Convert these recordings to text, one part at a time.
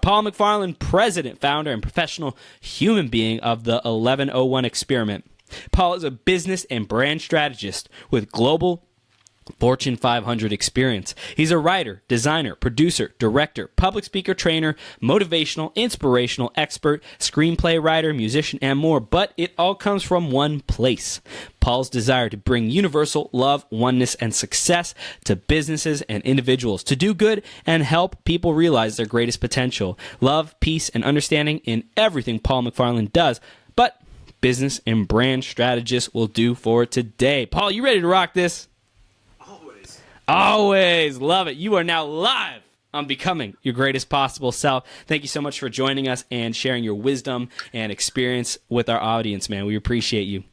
Paul MacFarlane, president, founder, and professional human being of the 1101 Experiment. Paul is a business and brand strategist with global Fortune 500 experience. He's a writer, designer, producer, director, public speaker, trainer, motivational, inspirational expert, screenplay writer, musician, and more. But it all comes from one place: Paul's desire to bring universal love, oneness, and success to businesses and individuals, to do good and help people realize their greatest potential. Love, peace, and understanding in everything Paul MacFarlane does. But business and brand strategist will do for today. Paul, you ready to rock this? Always. Love it. You are now live on Becoming Your Greatest Possible Self. Thank you so much for joining us and sharing your wisdom and experience with our audience, man. We appreciate you.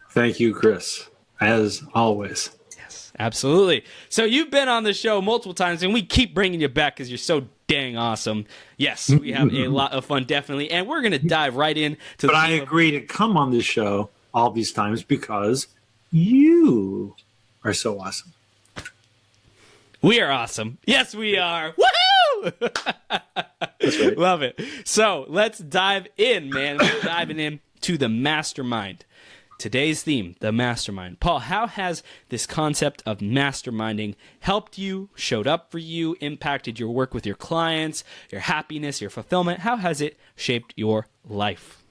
Thank you, Chris, as always. Yes, absolutely. So you've been on the show multiple times, and we keep bringing you back because you're so dang awesome. Yes, we have a lot of fun, definitely, and we're going to dive right in to But I agree to come on this show all these times because you are so awesome. We are awesome. Yes, we are. Woohoo! That's right. Love it. So let's dive in, man. We're diving in to the mastermind. Today's theme, the mastermind. Paul, how has this concept of masterminding helped you, showed up for you, impacted your work with your clients, your happiness, your fulfillment? How has it shaped your life?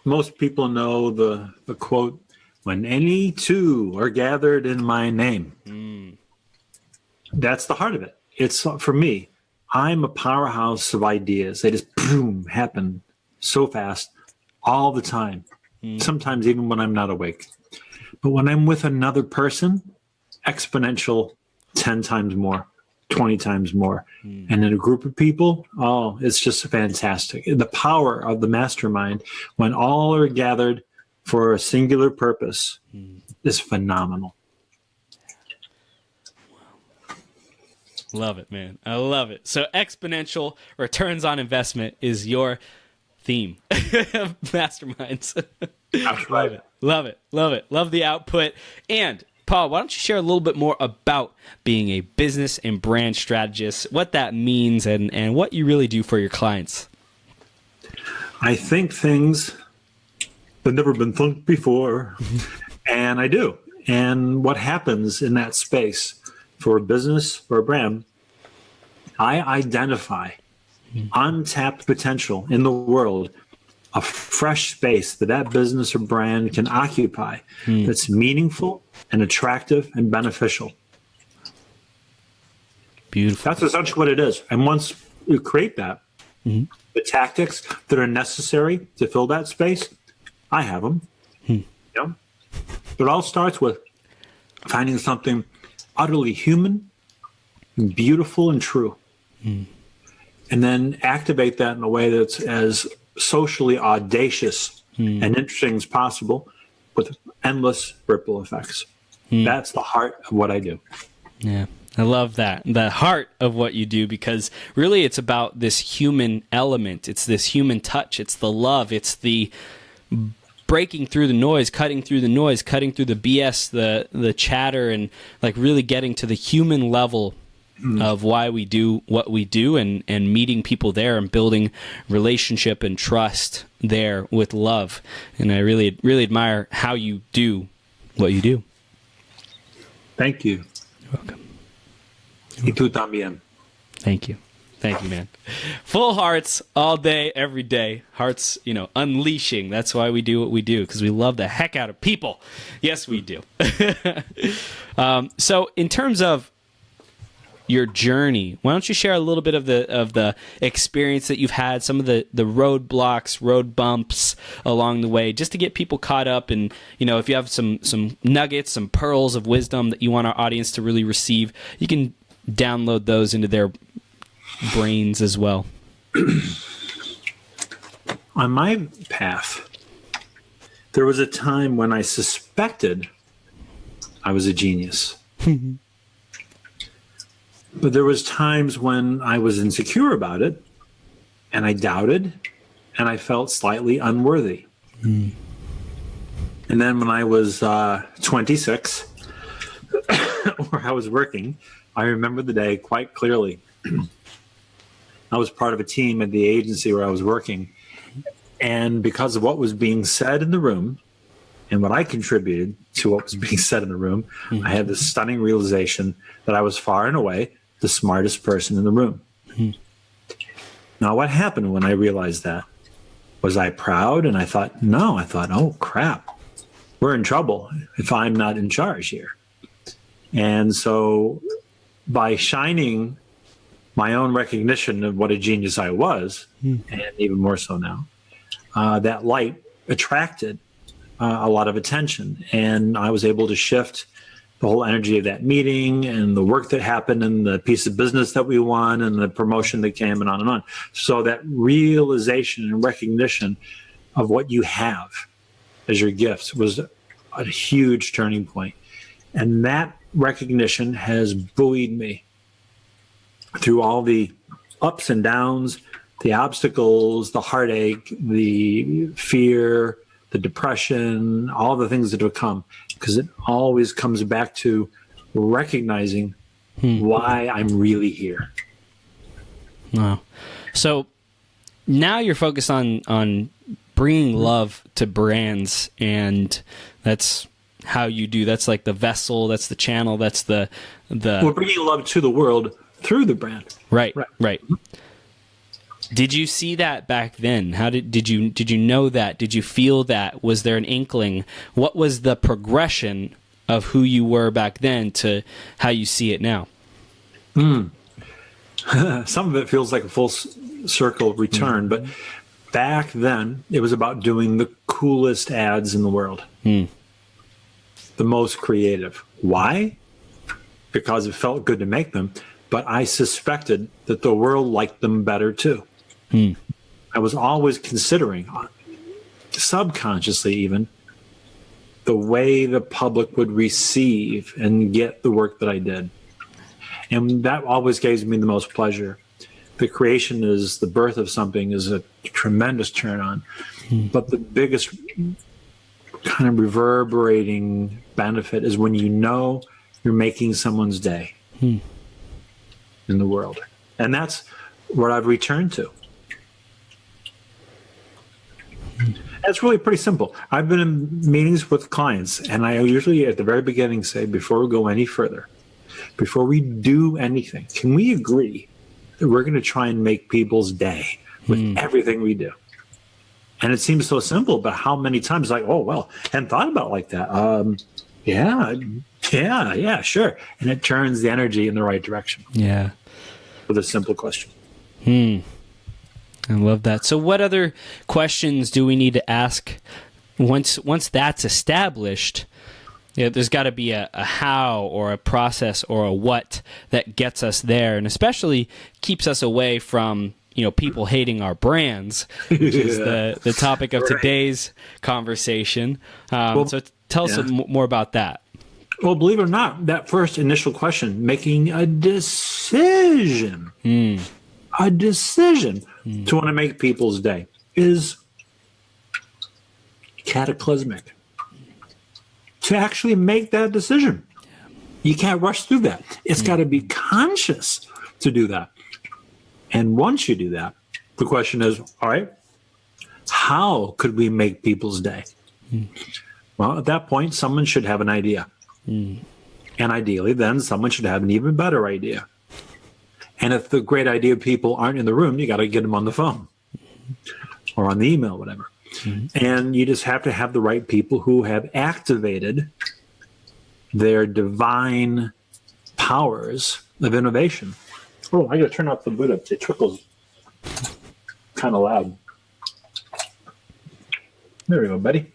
Most people know the quote, "When any two are gathered in my name." That's the heart of it. It's for me. I'm a powerhouse of ideas. They just boom, happen so fast all the time. Sometimes even when I'm not awake. But when I'm with another person, exponential 10 times more, 20 times more. And in a group of people, oh, it's just fantastic. The power of the mastermind when all are gathered for a singular purpose is phenomenal. Love it, man. I love it. So exponential returns on investment is your theme of masterminds. That's right. Love it. Love it. Love it. Love the output. And Paul, why don't you share a little bit more about being a business and brand strategist, what that means, and what you really do for your clients? I think things that never been thought before, and I do. And what happens in that space for a business, for a brand, I identify untapped potential in the world, a fresh space that business or brand can occupy that's meaningful and attractive and beneficial. Beautiful. That's essentially what it is. And once you create that, the tactics that are necessary to fill that space, I have them. Yeah. It all starts with finding something utterly human, beautiful, and true. And then activate that in a way that's as socially audacious and interesting as possible with endless ripple effects. That's the heart of what I do. Yeah. I love that. The heart of what you do, because really it's about this human element. It's this human touch. It's the love. It's the breaking through the noise, cutting through the noise, cutting through the BS, the chatter, and like really getting to the human level of why we do what we do, and meeting people there and building relationship and trust there with love. And I really, really admire how you do what you do. Thank you. You're welcome. Y tú también. Thank you. Thank you, man. Full hearts all day, every day. Hearts, unleashing. That's why we do what we do, because we love the heck out of people. Yes, we do. So in terms of your journey, why don't you share a little bit of the experience that you've had, some of the roadblocks, road bumps along the way, just to get people caught up, and if you have some nuggets, some pearls of wisdom that you want our audience to really receive, you can download those into their brains as well. On my path, there was a time when I suspected I was a genius. But there was times when I was insecure about it, and I doubted, and I felt slightly unworthy. And then when I was 26, where I was working, I remember the day quite clearly. I was part of a team at the agency where I was working. And because of what was being said in the room and what I contributed to what was being said in the room, I had this stunning realization that I was far and away the smartest person in the room. Now, what happened when I realized that? Was I proud? And I thought, no. I thought, oh, crap. We're in trouble if I'm not in charge here. And so by shining my own recognition of what a genius I was, and even more so now, that light attracted a lot of attention. And I was able to shift the whole energy of that meeting and the work that happened and the piece of business that we won and the promotion that came and on and on. So that realization and recognition of what you have as your gifts was a huge turning point. And that recognition has buoyed me through all the ups and downs, the obstacles, the heartache, the fear, the depression, all the things that have come, because it always comes back to recognizing why I'm really here. Wow. So now you're focused on bringing love to brands, and that's how you do. That's like the vessel. That's the channel. That's the. We're bringing love to the world through the brand. Right. Did you see that back then? How did you know that? Did you feel that? Was there an inkling? What was the progression of who you were back then to how you see it now? Some of it feels like a full circle return, but back then it was about doing the coolest ads in the world, the most creative. Why? Because it felt good to make them, but I suspected that the world liked them better too. I was always considering, subconsciously even, the way the public would receive and get the work that I did. And that always gives me the most pleasure. The creation is the birth of something is a tremendous turn on. But the biggest kind of reverberating benefit is when you know you're making someone's day in the world. And that's what I've returned to. It's really pretty simple. I've been in meetings with clients, and I usually at the very beginning say, before we go any further, before we do anything, can we agree that we're going to try and make people's day with everything we do? And it seems so simple, but how many times like, oh, well, I hadn't thought about it like that. Yeah, sure. And it turns the energy in the right direction. Yeah. With a simple question. I love that. So what other questions do we need to ask once that's established? There's got to be a how or a process or a what that gets us there, and especially keeps us away from people hating our brands, which is the topic of today's conversation. So tell us more about that. Well, believe it or not, that first initial question, making a decision, to want to make people's day, is cataclysmic. To actually make that decision, you can't rush through that. It's got to be conscious to do that. And once you do that, the question is, all right, how could we make people's day? Well, at that point, someone should have an idea. And ideally, then someone should have an even better idea. And if the great idea people aren't in the room, you got to get them on the phone or on the email, whatever. And you just have to have the right people who have activated their divine powers of innovation. Oh, I got to turn off the boot up. It trickles kind of loud. There we go, buddy.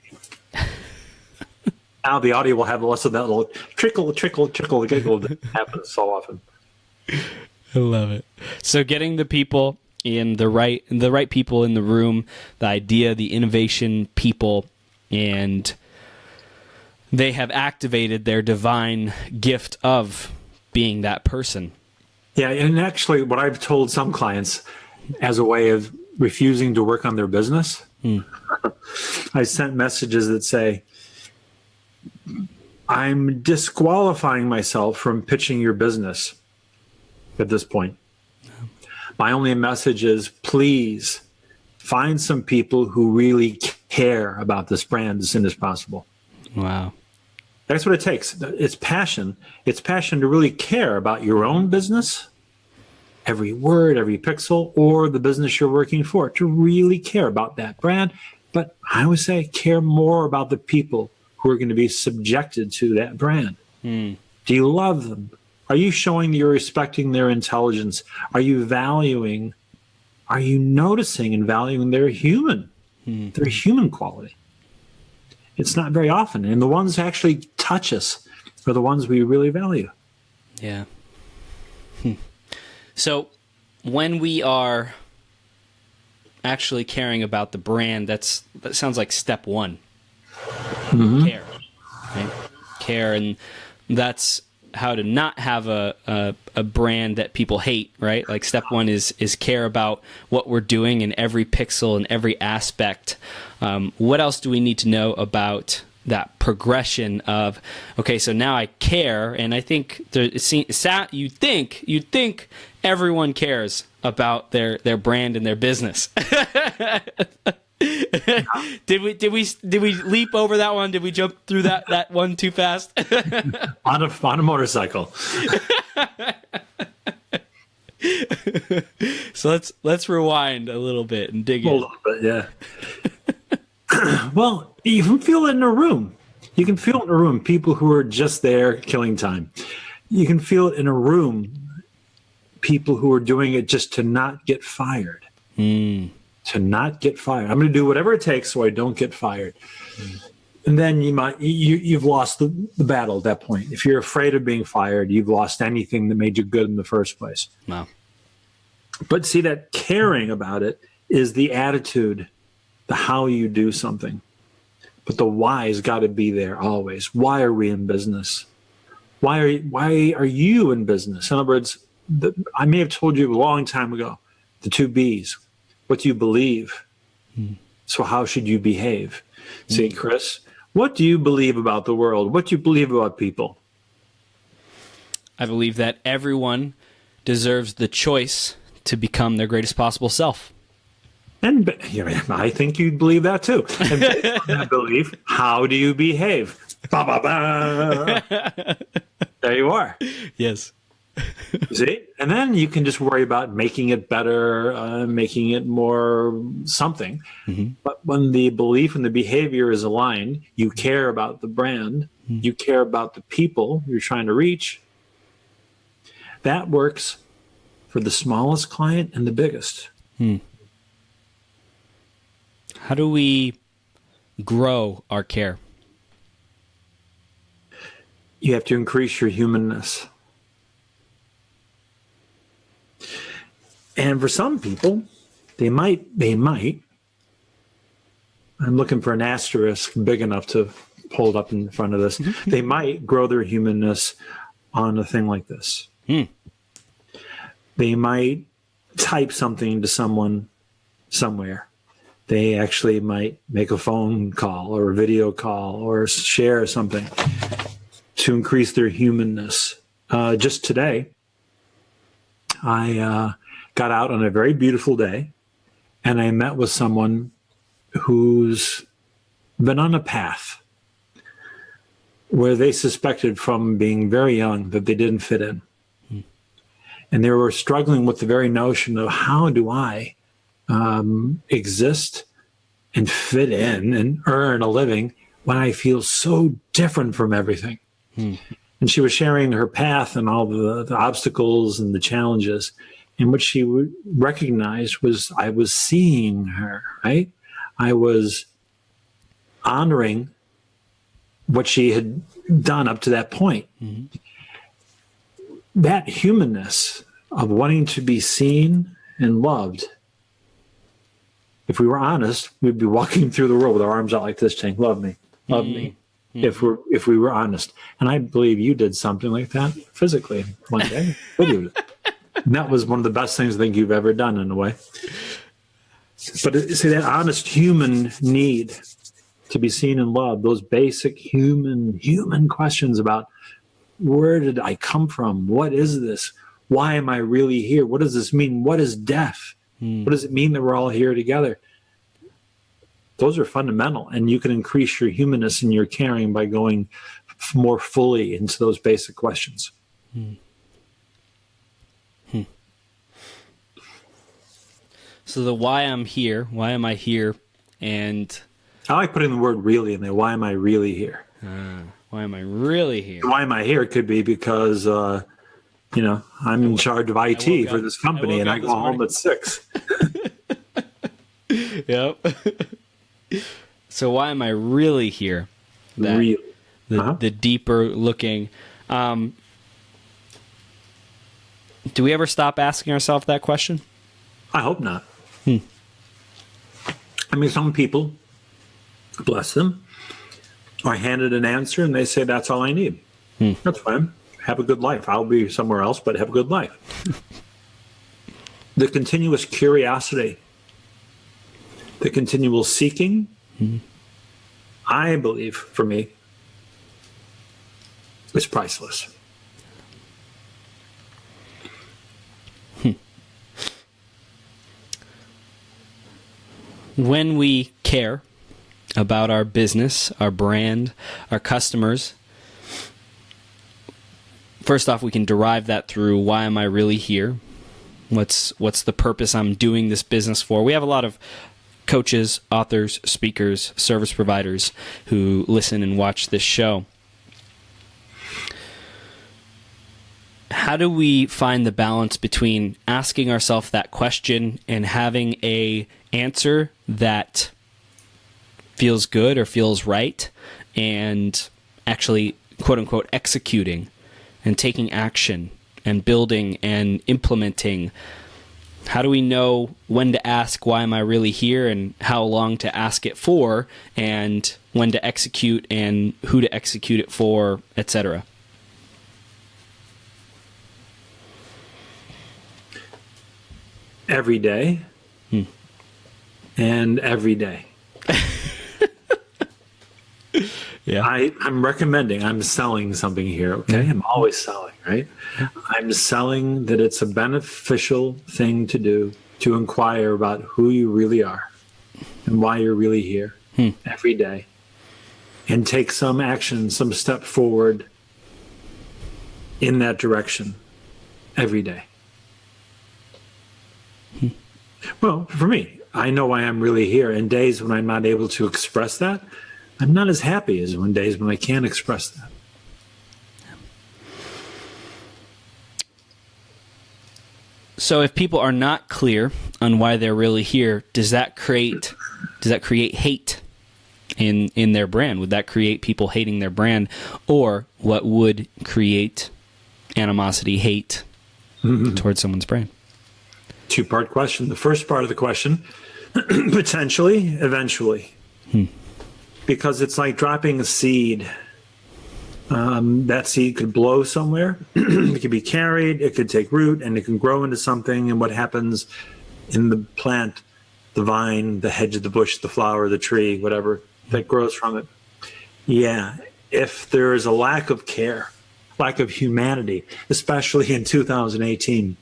Now the audio will have less of that little trickle that happens so often. I love it. So getting the people in the right people in the room, the idea, the innovation people, and they have activated their divine gift of being that person. Yeah, and actually what I've told some clients as a way of refusing to work on their business, I sent messages that say, I'm disqualifying myself from pitching your business at this point. My only message is, please find some people who really care about this brand as soon as possible. Wow. That's what it takes. It's passion. It's passion to really care about your own business, every word, every pixel, or the business you're working for, to really care about that brand. But I would say care more about the people who are going to be subjected to that brand. Do you love them? Are you showing that you're respecting their intelligence? Are you noticing and valuing their human quality? It's not very often. And the ones that actually touch us are the ones we really value. Yeah. So when we are actually caring about the brand, that sounds like step one. Care. Right? Care, and that's how to not have a brand that people hate, right? Like step one is care about what we're doing in every pixel and every aspect. What else do we need to know about that progression of, okay, so now I care, and I think you'd think everyone cares about their brand and their business. Did we leap over that one? Did we jump through that one too fast? on a motorcycle. So let's rewind a little bit and dig in. A little bit, yeah. Well, you can feel it in a room. You can feel it in a room. People who are just there killing time. You can feel it in a room. People who are doing it just to not get fired. To not get fired. I'm going to do whatever it takes so I don't get fired. And then you've lost the battle at that point. If you're afraid of being fired, you've lost anything that made you good in the first place. Wow. But see, that caring about it is the attitude, the how you do something. But the why's got to be there always. Why are we in business? Why are you in business? In other words, I may have told you a long time ago, the 2 B's. What do you believe? So how should you behave? See, Chris, what do you believe about the world? What do you believe about people? I believe that everyone deserves the choice to become their greatest possible self. And I think you believe that too. And based on that belief, how do you behave? Ba, ba, ba. There you are. Yes. See? And then you can just worry about making it better, making it more something. But when the belief and the behavior is aligned, you care about the brand, you care about the people you're trying to reach. That works for the smallest client and the biggest. How do we grow our care? You have to increase your humanness. And for some people, they might, I'm looking for an asterisk big enough to hold up in front of this. They might grow their humanness on a thing like this. They might type something to someone somewhere. They actually might make a phone call or a video call or share something to increase their humanness. Just today, I got out on a very beautiful day, and I met with someone who's been on a path where they suspected from being very young that they didn't fit in. And they were struggling with the very notion of, how do I exist and fit in and earn a living when I feel so different from everything? And she was sharing her path and all the obstacles and the challenges. And what she recognized was, I was seeing her, right? I was honoring what she had done up to that point. That humanness of wanting to be seen and loved, if we were honest, we'd be walking through the world with our arms out like this, saying, love me, love me. If we were honest. And I believe you did something like that physically one day. And that was one of the best things I think you've ever done, in a way. But see, that honest human need to be seen and loved, those basic human questions about, where did I come from? What is this? Why am I really here? What does this mean? What is death? What does it mean that we're all here together? Those are fundamental, and you can increase your humanness and your caring by going more fully into those basic questions. So the why I'm here, why am I here, and I like putting the word really in there. Why am I really here? why am I really here? Why am I here could be because, I'm in charge of IT for this company and I go home at 6. Yep. So why am I really here? Really? The deeper looking. Do we ever stop asking ourselves that question? I hope not. I mean, some people, bless them, are handed an answer and they say, that's all I need. That's fine. Have a good life. I'll be somewhere else, but have a good life. The continuous curiosity, the continual seeking, I believe, for me, is priceless. When we care about our business, our brand, our customers, first off, we can derive that through why am I really here? What's the purpose I'm doing this business for? We have a lot of coaches, authors, speakers, service providers who listen and watch this show. How do we find the balance between asking ourselves that question and having a answer that feels good or feels right, and actually, quote unquote, executing and taking action and building and implementing? How do we know when to ask, why am I really here, and how long to ask it for, and when to execute and who to execute it for, etc.? Every day and every day. Yeah. I'm recommending, I'm selling something here, okay? I'm always selling, right? I'm selling that it's a beneficial thing to do to inquire about who you really are and why you're really here every day, and take some action, some step forward in that direction every day. Well, for me, I know why I'm really here. And days when I'm not able to express that, I'm not as happy as when days when I can't express that. So if people are not clear on why they're really here, does that create hate in their brand? Would that create people hating their brand? Or what would create animosity, hate towards someone's brand? Two-part question. The first part of the question, potentially, eventually. Because it's like dropping a seed. That seed could blow somewhere. It could be carried, it could take root, and it can grow into something. And what happens in the plant, the vine, the hedge of the bush, the flower, the tree, whatever that grows from it. Yeah, if there is a lack of care, lack of humanity, especially in 2018,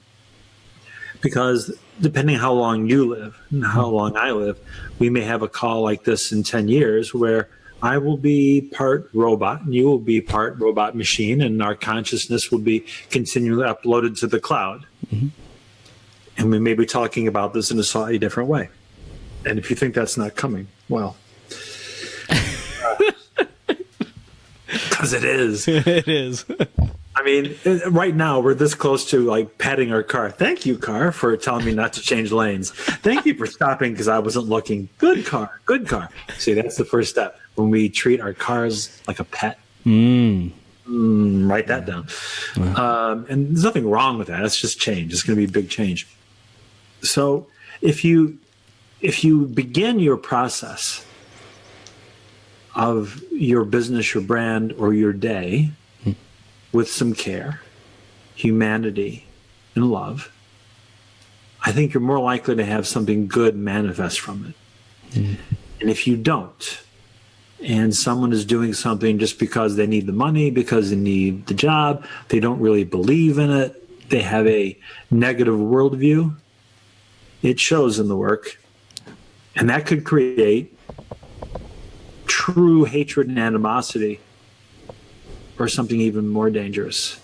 because depending how long you live and how long I live, we may have a call like this in 10 years where I will be part robot and you will be part robot machine, and our consciousness will be continually uploaded to the cloud. And we may be talking about this in a slightly different way. And if you think that's not coming, well, because it is. It is. I mean, right now we're this close to like petting our car. Thank you, car, for telling me not to change lanes. Thank you for stopping because I wasn't looking. Good car, good car. See, that's the first step. When we treat our cars like a pet. Write that down. Wow. And there's nothing wrong with that. It's just change. It's going to be a big change. So if you begin your process of your business, your brand, or your day with some care, humanity, and love, I think you're more likely to have something good manifest from it. And if you don't, and someone is doing something just because they need the money, because they need the job, they don't really believe in it, they have a negative worldview, it shows in the work. And that could create true hatred and animosity, or something even more dangerous.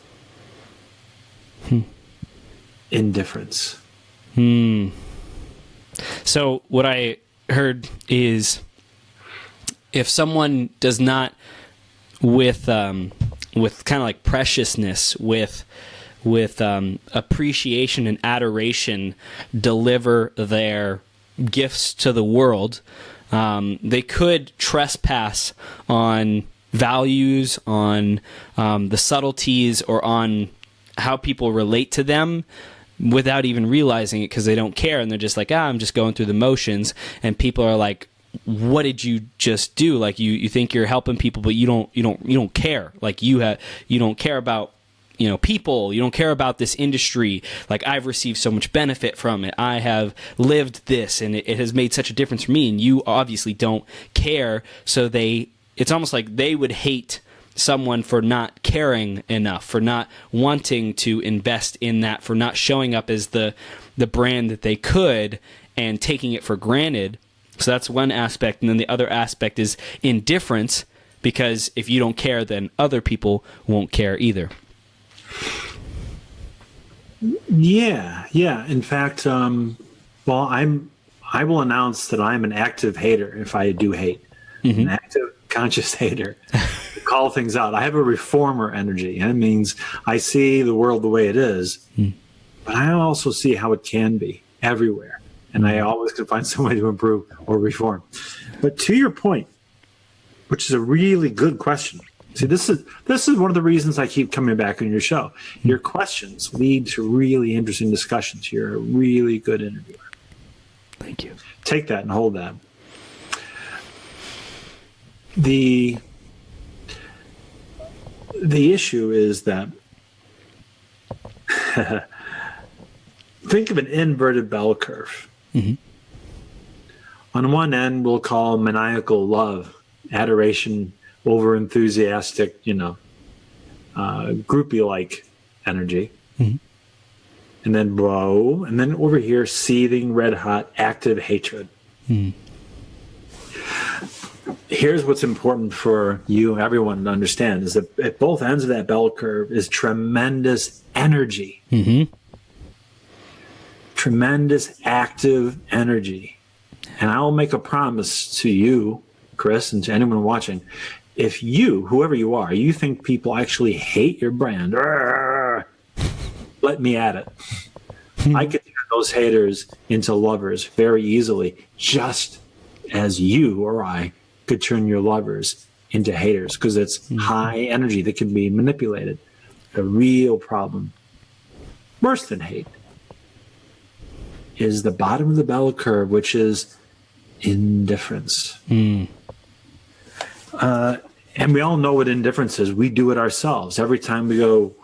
Indifference. So what I heard is, if someone does not, with kind of like preciousness, with appreciation and adoration, deliver their gifts to the world, they could trespass on values, on the subtleties, or on how people relate to them without even realizing it, because they don't care, and they're just like, I'm just going through the motions. And people are like, what did you just do? Like, you think you're helping people, but you don't care. Like, you don't care about, people. You don't care about this industry. Like, I've received so much benefit from it. I have lived this, and it has made such a difference for me, and you obviously don't care. So it's almost like they would hate someone for not caring enough, for not wanting to invest in that, for not showing up as the brand that they could, and taking it for granted. So that's one aspect. And then the other aspect is indifference, because if you don't care, then other people won't care either. Yeah. In fact, I will announce that I'm an active hater if I do hate. An active, conscious hater. Call things out. I have a reformer energy, and it means I see the world the way it is, but I also see how it can be everywhere, and I always can find some way to improve or reform. But to your point, which is a really good question. See, this is one of the reasons I keep coming back on your show. Your questions lead to really interesting discussions. You're a really good interviewer. Thank you. Take that and hold that. The issue is that think of an inverted bell curve. On one end, we'll call maniacal love, adoration, over-enthusiastic, groupie-like energy. And then blow, and then over here, seething, red-hot, active hatred. Here's what's important for you, everyone, to understand, is that at both ends of that bell curve is tremendous energy. Tremendous active energy. And I will make a promise to you, Chris, and to anyone watching. If you, whoever you are, you think people actually hate your brand, let me at it. I could turn those haters into lovers very easily, just as you or I could turn your lovers into haters, because it's high energy that can be manipulated. The real problem, worse than hate, is the bottom of the bell curve, which is indifference. And we all know what indifference is. We do it ourselves. Every time we go,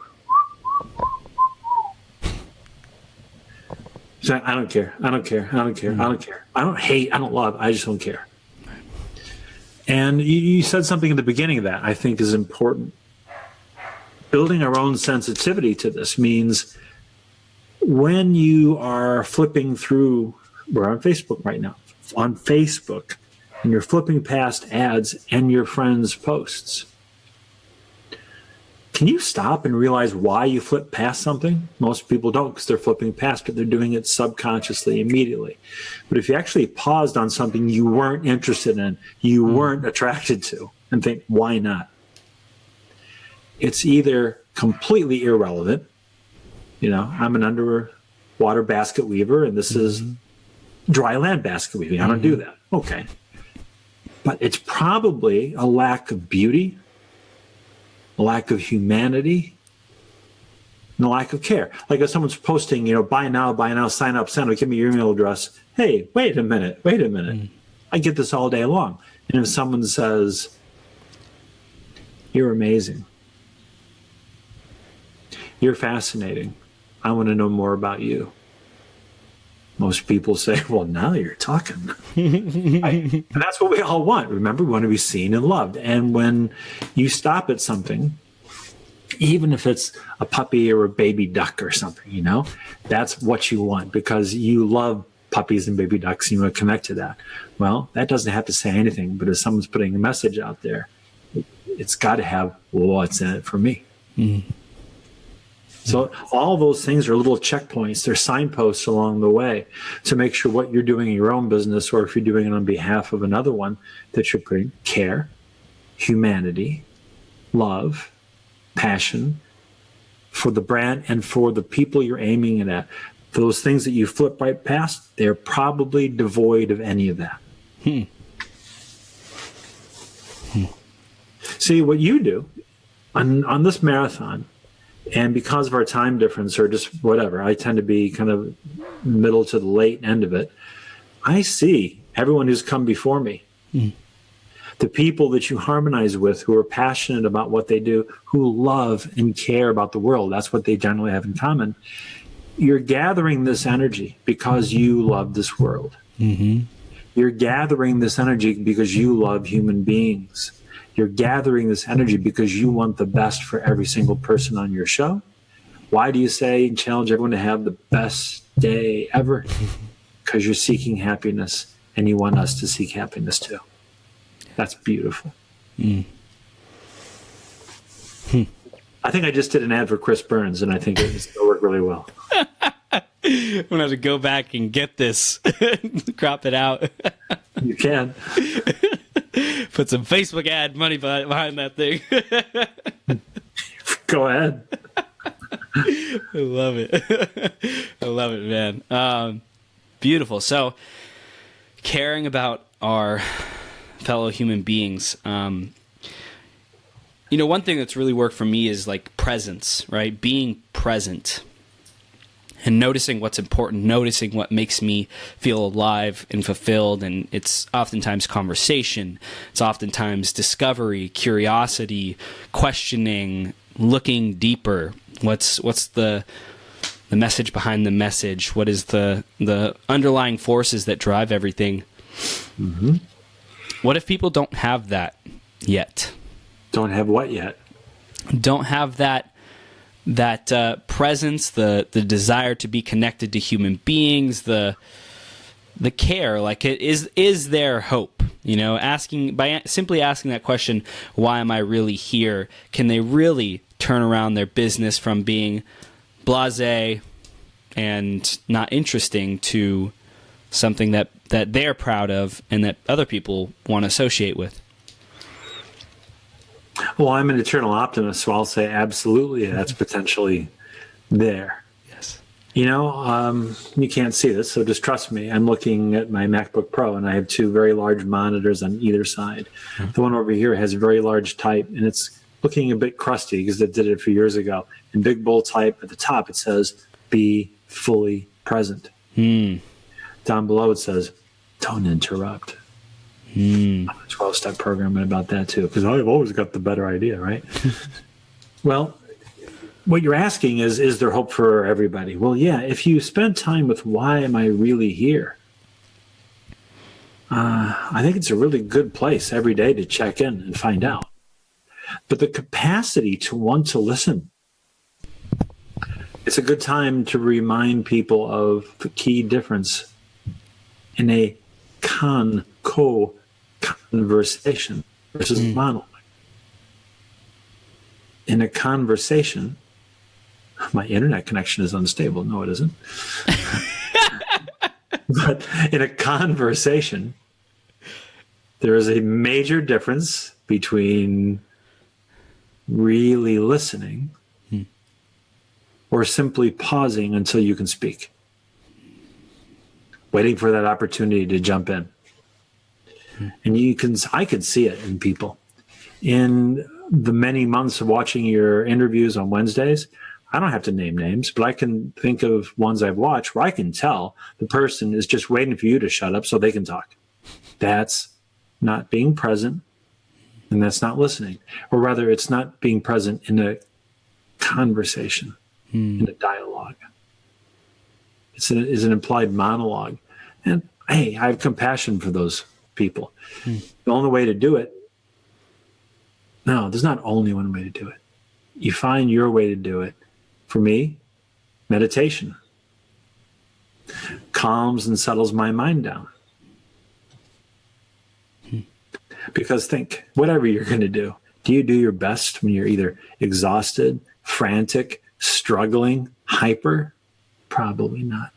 so I don't care. I don't care. I don't care. I don't care. I don't hate. I don't love. I just don't care. And you said something at the beginning of that I think is important. Building our own sensitivity to this means when you are flipping through, we're on Facebook right now, on Facebook, and you're flipping past ads and your friends' posts, can you stop and realize why you flip past something? Most people don't, because they're flipping past it. They're doing it subconsciously, immediately. But if you actually paused on something you weren't interested in, you weren't attracted to, and think, why not? It's either completely irrelevant. I'm an underwater basket weaver, and this is dry land basket weaving. I don't do that. Okay. But it's probably a lack of beauty, a lack of humanity, and a lack of care. Like if someone's posting, buy now, sign up, send, give me your email address. Hey, wait a minute. I get this all day long. And if someone says, you're amazing, you're fascinating, I want to know more about you, most people say, well, now you're talking. And that's what we all want. Remember, we want to be seen and loved. And when you stop at something even if it's a puppy or a baby duck or something, you know, that's what you want because you love puppies and baby ducks and you want to connect to that. Well, that doesn't have to say anything, but if someone's putting a message out there, it's got to have what's in it for me. Mm. So all those things are little checkpoints. They're signposts along the way to make sure what you're doing in your own business, or if you're doing it on behalf of another one, that you're putting care, humanity, love, passion for the brand and for the people you're aiming it at. Those things that you flip right past, they're probably devoid of any of that. See, what you do on this marathon, and because of our time difference or just whatever, I tend to be kind of middle to the late end of it. I see everyone who's come before me. The people that you harmonize with who are passionate about what they do, who love and care about the world. That's what they generally have in common. You're gathering this energy because you love this world. Mm-hmm. You're gathering this energy because you love human beings. You're gathering this energy because you want the best for every single person on your show. Why do you say and challenge everyone to have the best day ever? Because you're seeking happiness and you want us to seek happiness too. That's beautiful. I think I just did an ad for Chris Burns, and I think it's going to work really well. I'm going to have to go back and get this, crop it out. You can. Put some Facebook ad money behind that thing. Go ahead. I love it. I love it, man. Beautiful. So, caring about our fellow human beings. One thing that's really worked for me is like presence, right? Being present and noticing what's important, noticing what makes me feel alive and fulfilled. And it's oftentimes conversation. It's oftentimes discovery, curiosity, questioning, looking deeper. What's the message behind the message? What is the underlying forces that drive everything? Mm-hmm. What if people don't have that yet? Don't have what yet? Don't have that presence, the desire to be connected to human beings, the care. Like, is there hope? Simply asking that question, why am I really here? Can they really turn around their business from being blasé and not interesting to something that they're proud of and that other people want to associate with? Well, I'm an eternal optimist, so I'll say absolutely that's potentially there. Yes. You can't see this, so just trust me. I'm looking at my MacBook Pro, and I have two very large monitors on either side. Mm-hmm. The one over here has very large type, and it's looking a bit crusty because it did it a few years ago. In big bold type at the top, it says, "Be fully present." Down below it says, "Don't interrupt." I'm a 12-step program about that too, because I've always got the better idea, right? Well, what you're asking is there hope for everybody? Well, yeah, if you spend time with why am I really here, I think it's a really good place every day to check in and find out. But the capacity to want to listen, it's a good time to remind people of the key difference in a conversation versus a monologue. In a conversation, my internet connection is unstable. No, it isn't. But in a conversation, there is a major difference between really listening or simply pausing until you can speak, waiting for that opportunity to jump in. And I could see it in people. In the many months of watching your interviews on Wednesdays, I don't have to name names, but I can think of ones I've watched where I can tell the person is just waiting for you to shut up so they can talk. That's not being present, and that's not listening. Or rather, it's not being present in a conversation, in a dialogue. It's an implied monologue. And hey, I have compassion for those people. The only way to do it, no, there's not only one way to do it. you find your way to do it. For me, meditation calms and settles my mind down. Because think, whatever you're going to do you do your best when you're either exhausted, frantic, struggling, hyper? Probably not.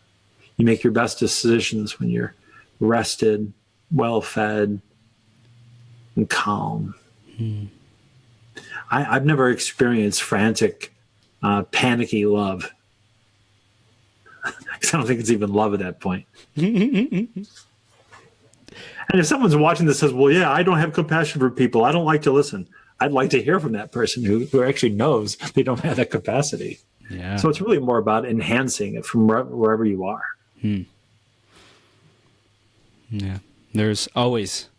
You make your best decisions when you're rested, well-fed, and calm. I've never experienced frantic, panicky love. I don't think it's even love at that point. And if someone's watching this says, well, yeah, I don't have compassion for people, I don't like to listen, I'd like to hear from that person who actually knows they don't have that capacity. Yeah. So it's really more about enhancing it from wherever you are. Yeah. There's always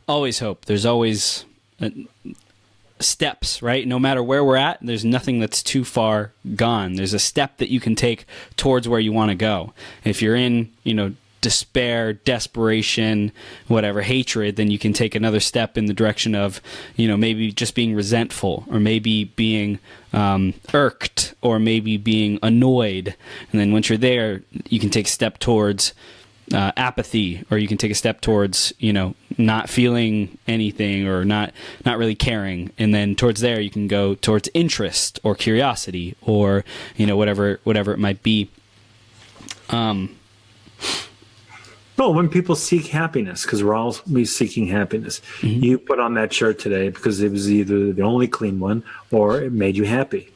hope. There's always steps, right? No matter where we're at, there's nothing that's too far gone. There's a step that you can take towards where you want to go. If you're in, despair, desperation, whatever, hatred, then you can take another step in the direction of, maybe just being resentful, or maybe being irked, or maybe being annoyed. And then once you're there, you can take a step towards apathy, or you can take a step towards, not feeling anything, or not really caring. And then towards there, you can go towards interest or curiosity, or, whatever it might be. Well, when people seek happiness, because we're all seeking happiness, you put on that shirt today because it was either the only clean one or it made you happy,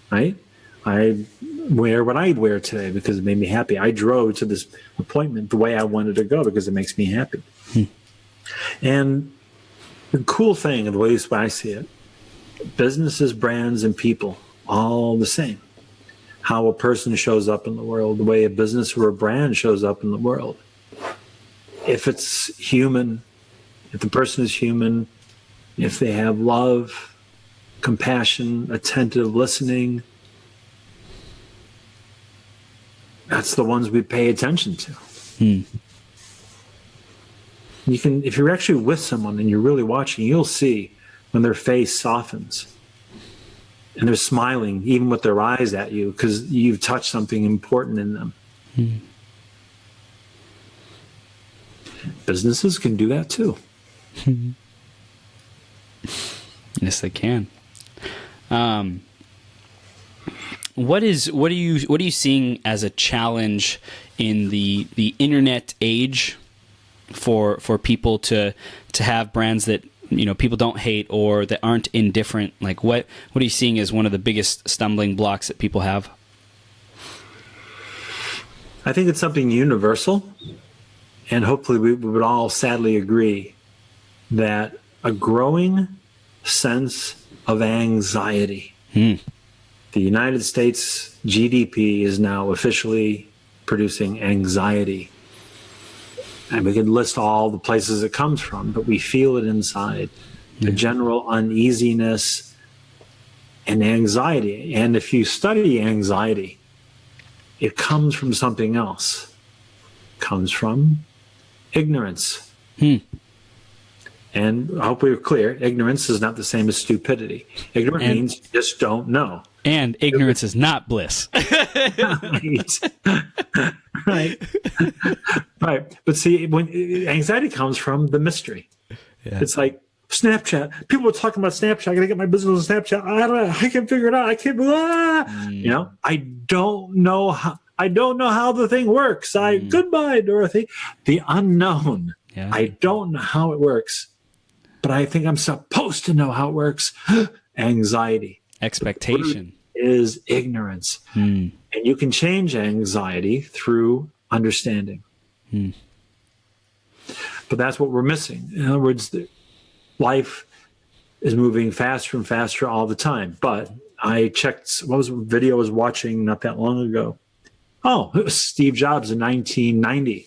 right? I wear what I wear today because it made me happy. I drove to this appointment the way I wanted to go because it makes me happy. And the cool thing, at least when I see it, businesses, brands, and people, all the same. How a person shows up in the world, the way a business or a brand shows up in the world. If it's human, if the person is human, if they have love, compassion, attentive listening, that's the ones we pay attention to. You can, if you're actually with someone and you're really watching, you'll see when their face softens. And they're smiling, even with their eyes at you, because you've touched something important in them. Businesses can do that too. Yes, they can. What are you seeing as a challenge in the internet age for people to have brands that people don't hate or that aren't indifferent? Like what are you seeing as one of the biggest stumbling blocks that people have? I think it's something universal, and hopefully we would all sadly agree that a growing sense of anxiety. The United States GDP is now officially producing anxiety. And we could list all the places it comes from, but we feel it inside. The general uneasiness and anxiety. And if you study anxiety, it comes from something else. It comes from ignorance. And I hope we're clear, ignorance is not the same as stupidity. Ignorant means you just don't know. And ignorance is not bliss. Right. Right. But see, when anxiety comes from the mystery. It's like Snapchat. People are talking about Snapchat. I got to get my business on Snapchat. I don't know. I can't figure it out. I can't. I don't know how. I don't know how the thing works. Goodbye, Dorothy. The unknown. Yeah. I don't know how it works, but I think I'm supposed to know how it works. Anxiety. Expectation is ignorance. And you can change anxiety through understanding. But that's what we're missing. In other words, life is moving faster and faster all the time. But I checked, what was the video I was watching not that long ago? Oh, it was Steve Jobs in 1990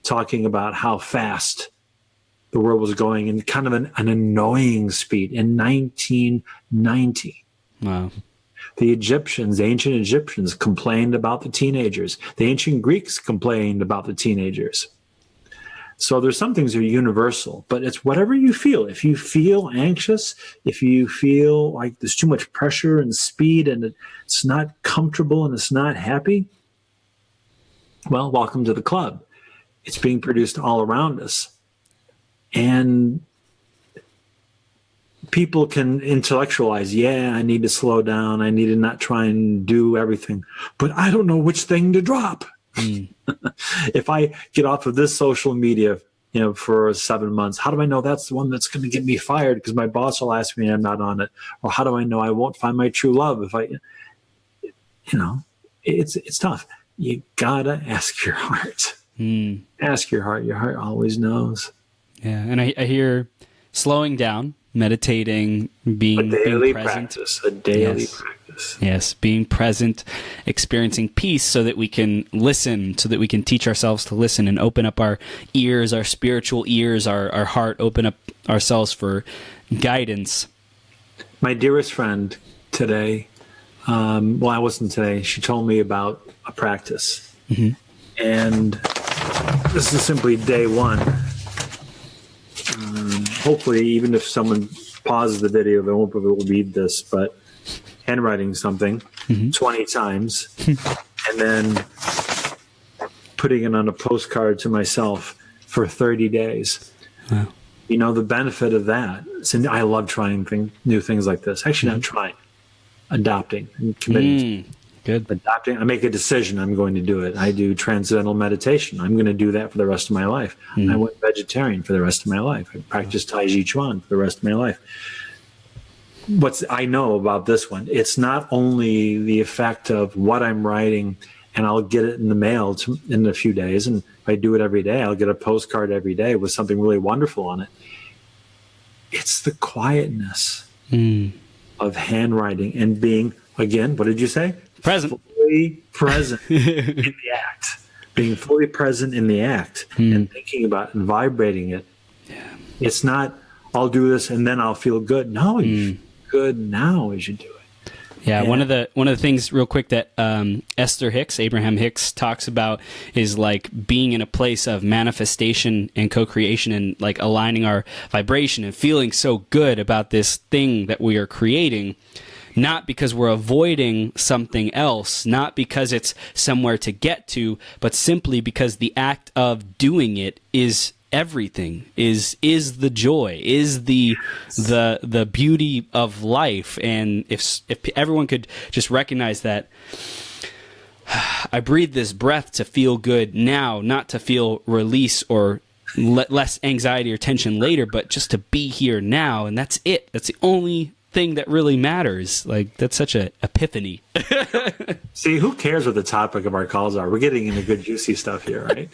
talking about how fast the world was going in kind of an annoying speed in 1990. Wow. The Egyptians, the ancient Egyptians, complained about the teenagers. The ancient Greeks complained about the teenagers. So there's some things that are universal, but it's whatever you feel. If you feel anxious, if you feel like there's too much pressure and speed and it's not comfortable and it's not happy, well, welcome to the club. It's being produced all around us. And people can intellectualize, yeah, I need to slow down. I need to not try and do everything, but I don't know which thing to drop. If I get off of this social media, for 7 months, how do I know that's the one that's going to get me fired because my boss will ask me and I'm not on it? Or how do I know I won't find my true love if it's tough. You gotta ask your heart. Ask your heart. Your heart always knows. Yeah, and I hear slowing down, meditating, being present. Practice, a daily practice. Yes, being present, experiencing peace so that we can listen, so that we can teach ourselves to listen and open up our ears, our spiritual ears, our heart, open up ourselves for guidance. My dearest friend today, I wasn't today, she told me about a practice. And this is simply day one. Hopefully, even if someone pauses the video, they won't be able to read this, but handwriting something 20 times and then putting it on a postcard to myself for 30 days. Wow. The benefit of that. I love trying new things like this. Actually, not trying, adopting and committing. Good. Adopting. I make a decision. I'm going to do it. I do transcendental meditation. I'm going to do that for the rest of my life. I went vegetarian for the rest of my life. I practice Tai Chi Chuan for the rest of my life. What I know about this one, it's not only the effect of what I'm writing, and I'll get it in the mail in a few days. And if I do it every day, I'll get a postcard every day with something really wonderful on it. It's the quietness of handwriting and being, again, what did you say? Present. Fully present in the act. Being fully present in the act and thinking about and vibrating it. Yeah. It's not, I'll do this and then I'll feel good. No, you feel good now as you do it. Yeah, one of the things real quick that Abraham Hicks talks about is like being in a place of manifestation and co-creation and like aligning our vibration and feeling so good about this thing that we are creating, not because we're avoiding something else, not because it's somewhere to get to, but simply because the act of doing it is everything, is the joy, is the beauty of life. And if everyone could just recognize that I breathe this breath to feel good now, not to feel release or less anxiety or tension later, but just to be here now, and that's it. That's the only thing that really matters. Like, that's such a epiphany. See, who cares what the topic of our calls are? We're getting into good juicy stuff here, right?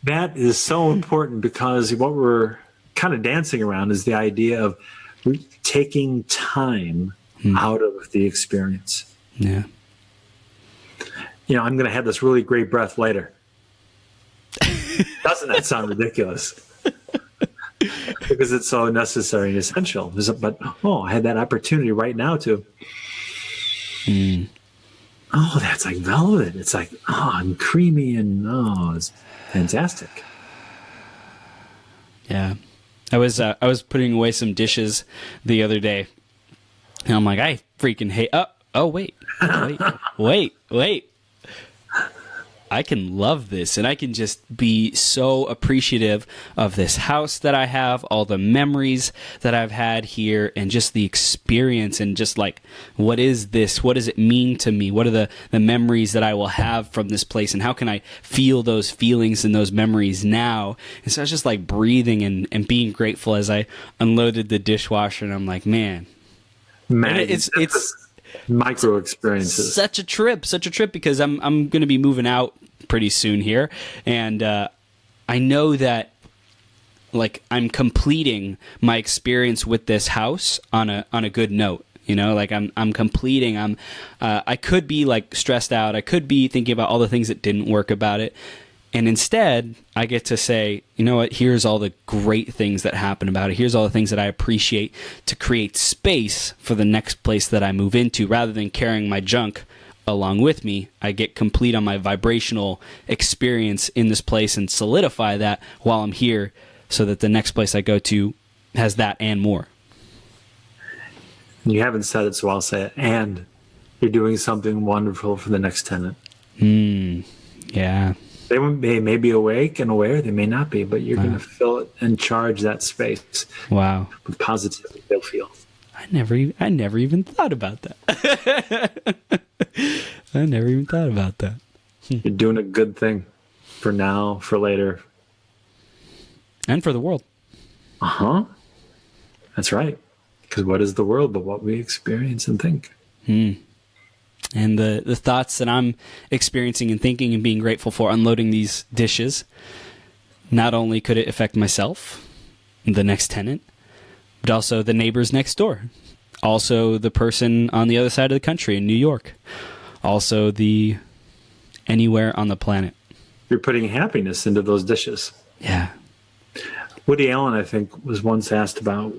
That is so important, because what we're kind of dancing around is the idea of taking time out of the experience. Yeah. I'm going to have this really great breath later. Doesn't that sound ridiculous? Because it's so necessary and essential. But, I had that opportunity right now to... Oh, that's like velvet. It's like, and creamy, and it's fantastic. Yeah. I was putting away some dishes the other day, and I'm like, I freaking hate... wait. I can love this, and I can just be so appreciative of this house that I have, all the memories that I've had here, and just the experience, and just like, what is this? What does it mean to me? What are the memories that I will have from this place, and how can I feel those feelings and those memories now? And so I was just like breathing and being grateful as I unloaded the dishwasher, and I'm like, man, it's micro experiences. Such a trip, because I'm going to be moving out pretty soon here, and I know that like I'm completing my experience with this house on a good note. Like I'm completing. I could be like stressed out. I could be thinking about all the things that didn't work about it. And instead, I get to say, you know what, here's all the great things that happen about it. Here's all the things that I appreciate, to create space for the next place that I move into, rather than carrying my junk along with me. I get complete on my vibrational experience in this place and solidify that while I'm here, so that the next place I go to has that and more. You haven't said it, so I'll say it. And you're doing something wonderful for the next tenant. Yeah. They may be awake and aware, they may not be, but you're going to fill it and charge that space. Wow. With positivity they'll feel. I never even thought about that. I never even thought about that. You're doing a good thing for now, for later. And for the world. Uh-huh. That's right. Because what is the world but what we experience and think? And the thoughts that I'm experiencing and thinking and being grateful for unloading these dishes, not only could it affect myself, the next tenant, but also the neighbors next door. Also the person on the other side of the country in New York. Also the anywhere on the planet. You're putting happiness into those dishes. Yeah. Woody Allen, I think, was once asked about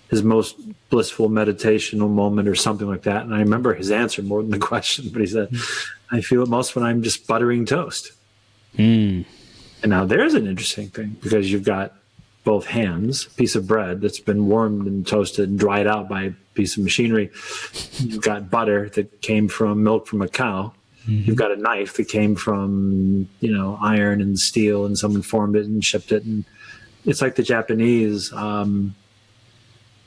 his most blissful meditational moment or something like that. And I remember his answer more than the question, but he said, I feel it most when I'm just buttering toast. And now there's an interesting thing, because you've got both hands, a piece of bread that's been warmed and toasted and dried out by a piece of machinery. You've got butter that came from milk from a cow. You've got a knife that came from, iron and steel, and someone formed it and shipped it. And it's like the Japanese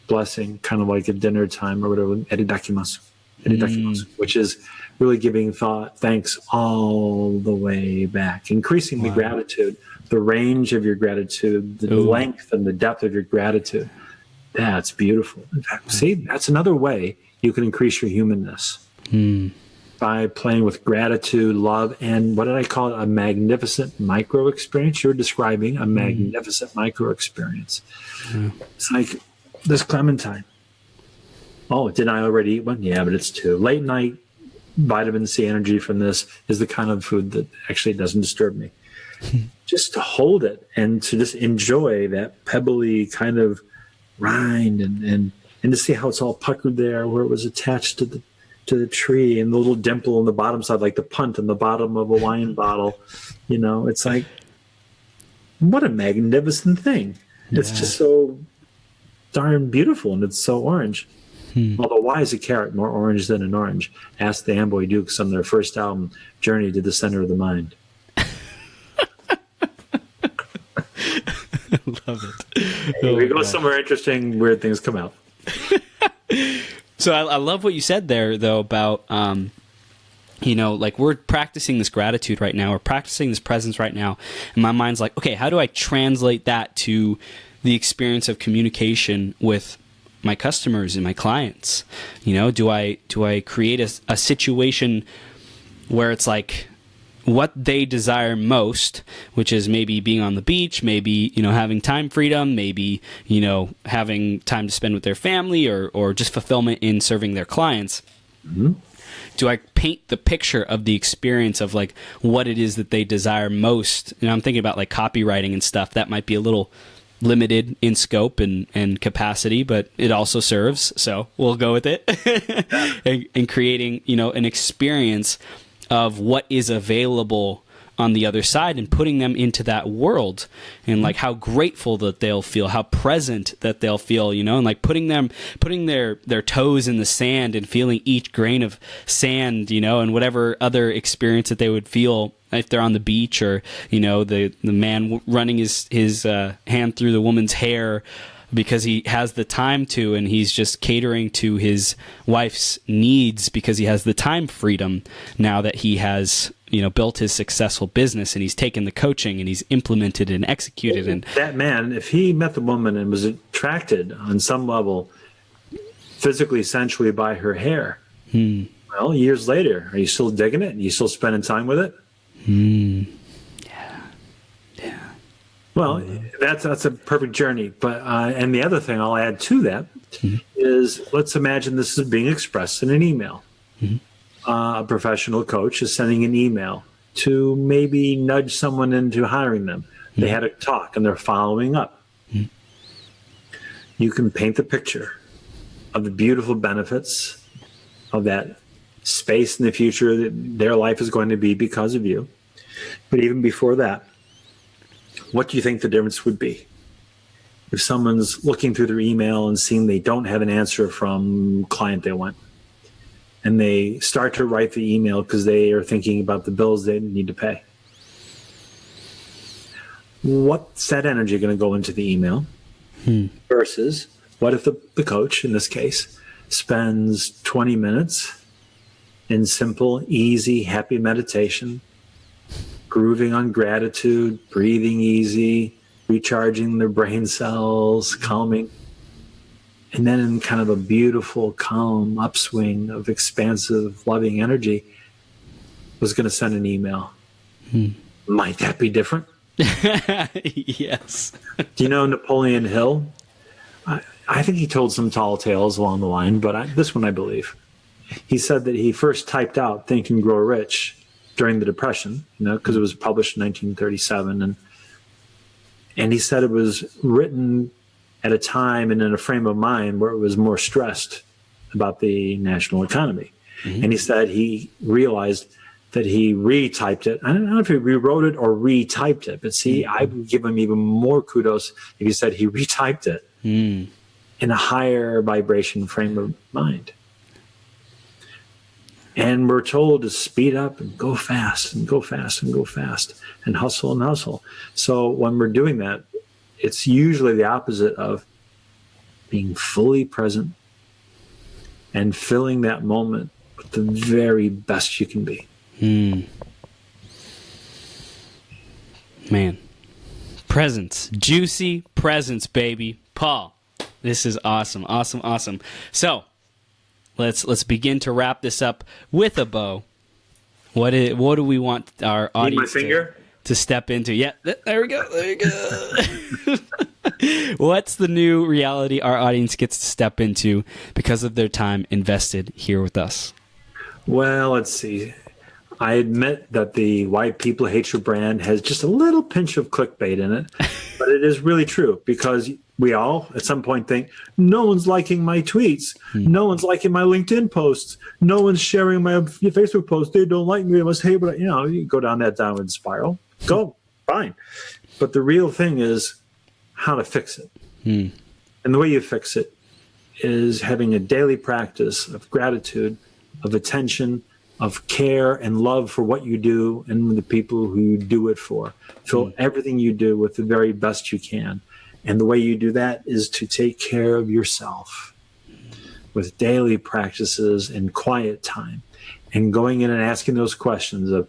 blessing, kind of like at dinner time or whatever, eridakimasu, which is really giving thanks all the way back, increasing the gratitude, the range of your gratitude, the length and the depth of your gratitude. That's beautiful. In fact, see, that's another way you can increase your humanness. By playing with gratitude, love, and what did I call it? A magnificent micro experience. You're describing a magnificent micro experience. It's like this clementine. Oh, didn't I already eat one? Yeah, but it's 2. Late night vitamin C energy from this is the kind of food that actually doesn't disturb me. Just to hold it and to just enjoy that pebbly kind of rind and to see how it's all puckered there where it was attached to the tree, and the little dimple on the bottom side, like the punt on the bottom of a wine bottle. It's like, what a magnificent thing. It's just so darn beautiful, and it's so orange. Although, why is a carrot more orange than an orange? Ask the Amboy Dukes on their first album, Journey to the Center of the Mind. Love it. Hey, we go somewhere interesting, weird things come out. So I love what you said there, though, about, like we're practicing this gratitude right now. We're practicing this presence right now. And my mind's like, okay, how do I translate that to the experience of communication with my customers and my clients? Do I create a situation where it's like what they desire most, which is maybe being on the beach, maybe, having time freedom, maybe, having time to spend with their family, or just fulfillment in serving their clients. Do I paint the picture of the experience of like what it is that they desire most? And I'm thinking about like copywriting and stuff that might be a little limited in scope and capacity, but it also serves. So we'll go with it. and creating, an experience of what is available on the other side, and putting them into that world, and like how grateful that they'll feel, how present that they'll feel, and like putting their toes in the sand and feeling each grain of sand, and whatever other experience that they would feel if they're on the beach, or, the man running his hand through the woman's hair because he has the time to, and he's just catering to his wife's needs because he has the time freedom now that he has, built his successful business, and he's taken the coaching and he's implemented and executed. And that man, if he met the woman and was attracted on some level, physically, sensually, by her hair, well, years later, are you still digging it? Are you still spending time with it? Yeah. Well, that's a perfect journey. But and the other thing I'll add to that is, let's imagine this is being expressed in an email. A professional coach is sending an email to maybe nudge someone into hiring them. They had a talk and they're following up. You can paint the picture of the beautiful benefits of that space in the future that their life is going to be because of you. But even before that, what do you think the difference would be? If someone's looking through their email and seeing they don't have an answer from client they want, and they start to write the email because they are thinking about the bills they need to pay. What's that energy going to go into the email? Versus what if the coach, in this case, spends 20 minutes in simple, easy, happy meditation, grooving on gratitude, breathing easy, recharging their brain cells, calming, and then in kind of a beautiful, calm upswing of expansive, loving energy, was going to send an email. Might that be different? Yes. Do you know Napoleon Hill? I think he told some tall tales along the line, but this one I believe. He said that he first typed out Think and Grow Rich during the Depression, because it was published in 1937. And he said it was written at a time and in a frame of mind where it was more stressed about the national economy. And he said he realized that he retyped it. I don't know if he rewrote it or retyped it, but see, I would give him even more kudos if he said he retyped it in a higher vibration frame of mind. And we're told to speed up and go fast and go fast and go fast and hustle and hustle. So when we're doing that, it's usually the opposite of being fully present and filling that moment with the very best you can be. Man. Presence. Juicy presence, baby. Paul, this is awesome. Awesome, awesome. So, let's begin to wrap this up with a bow. What do we want our audience to step into? Yeah, there we go. There you go. What's the new reality our audience gets to step into because of their time invested here with us? Well, let's see. I admit that the White People Hate Your Brand has just a little pinch of clickbait in it, but it is really true because we all at some point think, no one's liking my tweets. No one's liking my LinkedIn posts. No one's sharing my Facebook posts. They don't like me. They must hate, but you go down that downward spiral. Go, fine. But the real thing is how to fix it. And the way you fix it is having a daily practice of gratitude, of attention, of care and love for what you do and the people who you do it for. Fill everything you do with the very best you can. And the way you do that is to take care of yourself with daily practices and quiet time and going in and asking those questions of,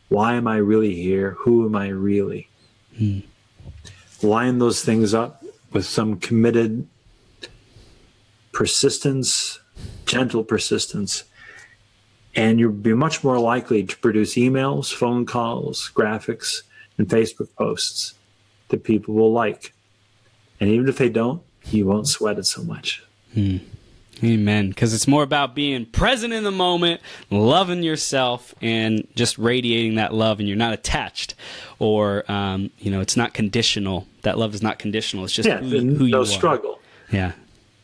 why am I really here? Who am I really? Line those things up with some committed persistence, gentle persistence, and you'll be much more likely to produce emails, phone calls, graphics, and Facebook posts that people will like. And even if they don't, you won't sweat it so much. Amen. Because it's more about being present in the moment, loving yourself, and just radiating that love. And you're not attached, or it's not conditional. That love is not conditional. It's just who you are. No struggle. Yeah.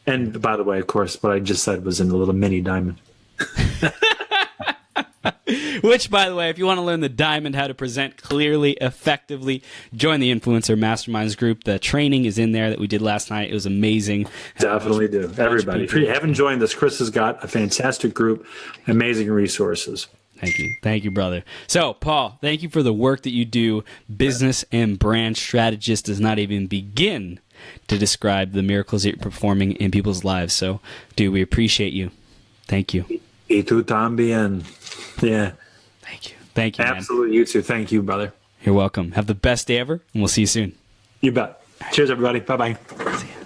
And by the way, of course, what I just said was in a little mini diamond. Which, by the way, if you want to learn the diamond, how to present clearly, effectively, join the Influencer Masterminds group. The training is in there that we did last night. It was amazing. Definitely do. Everybody. If you haven't joined this, Chris has got a fantastic group, amazing resources. Thank you. Thank you, brother. So, Paul, thank you for the work that you do. Business and brand strategist does not even begin to describe the miracles that you're performing in people's lives. So, dude, we appreciate you. Thank you. Y tú también. Yeah. Thank you. Thank you, man. Absolutely. You too. Thank you, brother. You're welcome. Have the best day ever, and we'll see you soon. You bet. Cheers, everybody. Bye-bye.